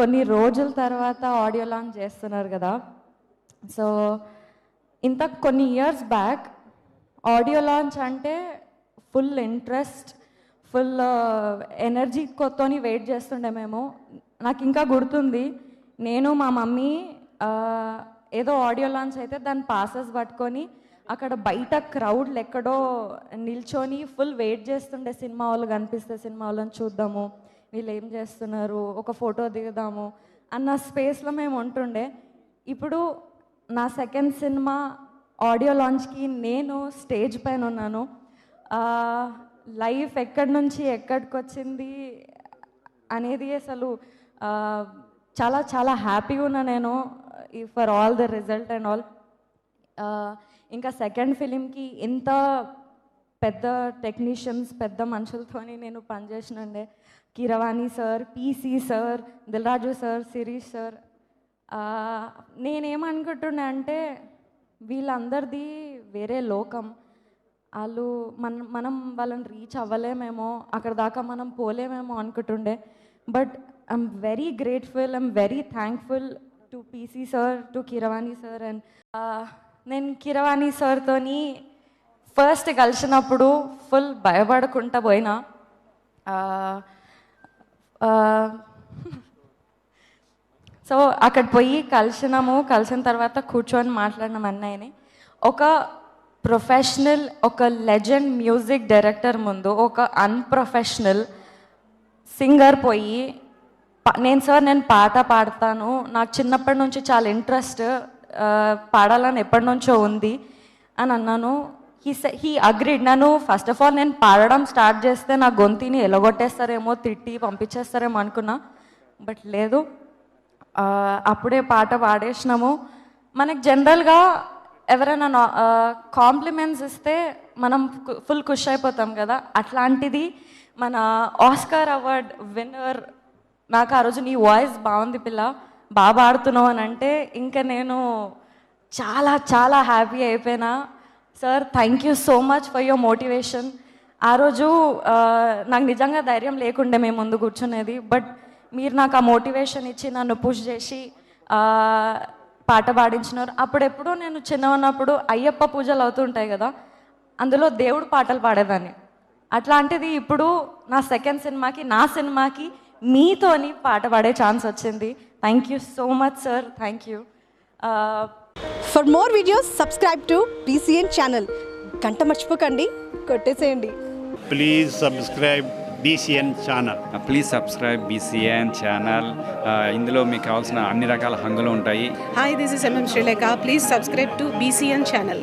కొన్ని రోజుల తర్వాత ఆడియో లాంచ్ చేస్తున్నారు కదా. సో ఇంత కొన్ని ఇయర్స్ బ్యాక్ ఆడియో లాంచ్ అంటే ఫుల్ ఇంట్రెస్ట్, ఫుల్ ఎనర్జీతోని వెయిట్ చేస్తుండే మేము. నాకు ఇంకా గుర్తుంది, నేను మా మమ్మీ ఏదో ఆడియో లాంచ్ అయితే దాని పాసెస్ పట్టుకొని అక్కడ బయట క్రౌడ్లు ఎక్కడో నిల్చొని ఫుల్ వెయిట్ చేస్తుండే. సినిమా వాళ్ళు కనిపిస్తే సినిమా వాళ్ళని చూద్దాము, వీళ్ళు ఏం చేస్తున్నారు, ఒక ఫోటో దిగుదాము అన్న స్పేస్లో మేము ఉంటుండే. ఇప్పుడు నా సెకండ్ సినిమా ఆడియో లాంచ్కి నేను స్టేజ్ పైన ఉన్నాను. లైఫ్ ఎక్కడి నుంచి ఎక్కడికి వచ్చింది అనేది అసలు చాలా చాలా హ్యాపీగా ఉన్నా నేను for all the result and all. ఇంకా సెకండ్ ఫిలింకి ఇంత పెద్ద టెక్నీషియన్స్, పెద్ద మనుషులతోని నేను పనిచేసినండే. Keeravani sir, PC sir, Dil Raju sir, Sirish sir. నేనేమనుకుంటున్నా అంటే వీళ్ళందరిది వేరే లోకం. వాళ్ళు మనం వాళ్ళని రీచ్ అవ్వలేమేమో, అక్కడ దాకా మనం పోలేమేమో అనుకుంటుండే. But I'm very grateful, I'm very thankful to PC sir, to Keeravani sir. And నేను కీరవాణి సార్తోని ఫస్ట్ కలిసినప్పుడు ఫుల్ భయపడకుండా పోయినా. సో అక్కడ పోయి కలిసిన తర్వాత కూర్చొని మాట్లాడినాం అన్నయ్యని. ఒక ప్రొఫెషనల్, ఒక లెజెండ్ మ్యూజిక్ డైరెక్టర్ ముందు ఒక అన్ప్రొఫెషనల్ సింగర్ పోయి నేను పాట పాడతాను, నాకు చిన్నప్పటి నుంచి చాలా ఇంట్రెస్ట్, పాడాలని ఎప్పటి నుంచో ఉంది అని అన్నాను. He agreed. నన్ను ఫస్ట్ ఆఫ్ ఆల్ నేను పాడడం స్టార్ట్ చేస్తే నా గొంతుని ఎలగొట్టేస్తారేమో, తిట్టి పంపించేస్తారేమో అనుకున్నా. బట్ లేదు, అప్పుడే పాట పాడేసినాము. మనకు జనరల్గా ఎవరైనా కాంప్లిమెంట్స్ ఇస్తే మనం ఫుల్ ఖుష్ అయిపోతాం కదా. అట్లాంటిది మన ఆస్కార్ అవార్డ్ విన్నర్ నాకు ఆ రోజు నీ వాయిస్ బాగుంది పిల్ల, బాగా పాడుతున్నావు అని అంటే ఇంకా నేను చాలా చాలా హ్యాపీ అయిపోయినా. Sir, thank you so much for your motivation. ఆ రోజు నాకు నిజంగా ధైర్యం లేకుండే మేము ముందు కూర్చునేది. బట్ మీరు నాకు ఆ మోటివేషన్ ఇచ్చి నన్ను పుష్ చేసి పాట పాడించినారు. అప్పుడెప్పుడు నేను చిన్న ఉన్నప్పుడు అయ్యప్ప పూజలు అవుతుంటాయి కదా, అందులో దేవుడు పాటలు పాడేదాన్ని. అట్లాంటిది ఇప్పుడు నా సెకండ్ సినిమాకి, నా సినిమాకి మీతోని పాట పాడే ఛాన్స్ వచ్చింది. Thank you so much sir, thank you. For more videos subscribe to BCN channel. గంట మర్చిపోకండి, కొట్టేసేయండి. Please subscribe BCN channel. Please subscribe BCN channel. ఇందులో మీకు కావాల్సిన అన్ని రకాల హంగులు ఉంటాయి. Hi, this is MM Sri Lanka. Please subscribe to BCN channel.